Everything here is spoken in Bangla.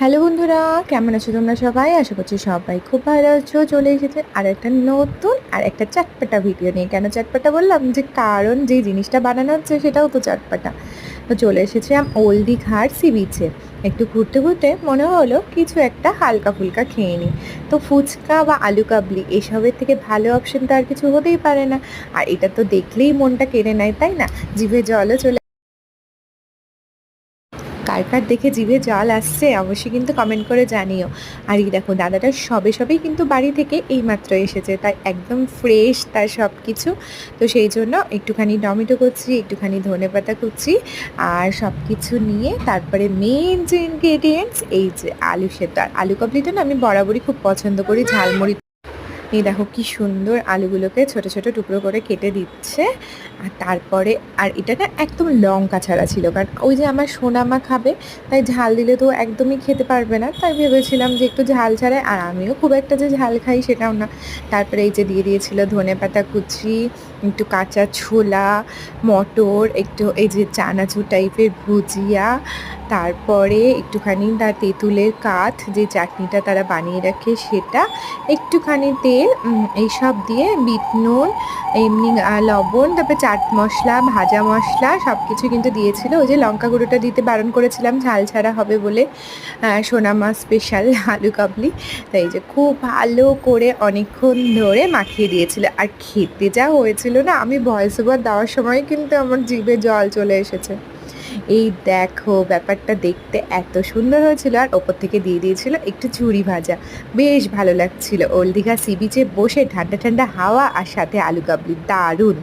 হ্যালো বন্ধুরা, কেমন আছো তোমরা সবাই? আশা করছি সবাই খুব ভালো আছো। চলে এসেছে আর একটা নতুন আর একটা চটপটা ভিডিও নিয়ে। কেন চটপটা বললাম? যে কারণ যে জিনিসটা বানানো হচ্ছে সেটাও তো চটপটা। তো চলে এসেছিলাম ওল্ড দীঘার সি বিচে। একটু ঘুরতে ঘুরতে মনে হলো কিছু একটা হালকা ফুলকা খেয়ে নিই। তো ফুচকা বা আলু কাবলি এসবের থেকে ভালো অপশন তো আর কিছু হতেই পারে না। আর এটা তো দেখলেই মনটা কেড়ে নেয়, তাই না? জিভে জলও চলে। কার কার দেখে জিভে জল আসছে অবশ্যই কিন্তু কমেন্ট করে জানিও। আর এই দেখো দাদাটা সবে সবেই কিন্তু বাড়ি থেকে এইমাত্র এসেছে, তাই একদম ফ্রেশ তার সব কিছু। তো সেই জন্য একটুখানি টমেটো কুচি, একটুখানি ধনেপাতা কুচি আর সব কিছু নিয়ে তারপরে মেন যে ইনগ্রেডিয়েন্টস এই যে আলু সেদ্ধ। আর আলু কাবলিটা না আমি বরাবরই খুব পছন্দ করি ঝালমুড়ি। এই দেখো কি সুন্দর আলুগুলোকে ছোট ছোট টুকরো করে কেটে দিচ্ছে। আর তারপরে আর এটা না একদম লঙ্কা ছাড়া ছিল, কারণ ওই যে আমার সোনামা খাবে, তাই ঝাল দিলে তো একদমই খেতে পারবে না, তাই ভেবেছিলাম যে একটু ঝাল ছাড়াই। আর আমিও খুব একটা যে ঝাল খাই সেটাও না। তারপরে এই যে দিয়ে দিয়েছিল ধনেপাতা কুচি, একটু কাঁচা ছোলা, মটর, একটু এই যে চানাচুর টাইপের ভুজিয়া, তারপরে একটুখানি তার তেঁতুলের কাঠ যে চাটনিটা তারা বানিয়ে রাখে সেটা, একটুখানি তেল, এইসব দিয়ে বিট নুন, এমনি লবণ, তারপরে চাট মশলা, ভাজা মশলা সব কিছু কিন্তু দিয়েছিল। ওই যে লঙ্কা গুঁড়োটা দিতে বারণ করেছিলাম ঝাল ছাড়া হবে বলে, সোনামা স্পেশাল আলু কাবলি। তাই যে খুব ভালো করে অনেকক্ষণ ধরে মাখিয়ে দিয়েছিল। আর খেতে যা হয়েছিল না, আমি ভয়েস ওভার দেওয়ার সময় কিন্তু আমার জিভে জল চলে এসেছে। এই দেখো ব্যাপারটা দেখতে এত সুন্দর হয়েছিল। আর ওপর থেকে দিয়ে দিয়েছিল একটু ঝুরি ভাজা। বেশ ভালো লাগছিল ওল্ড দীঘা সি বিচে বসে ঠান্ডা ঠান্ডা হাওয়া আর সাথে আলু কাবলি, দারুণ।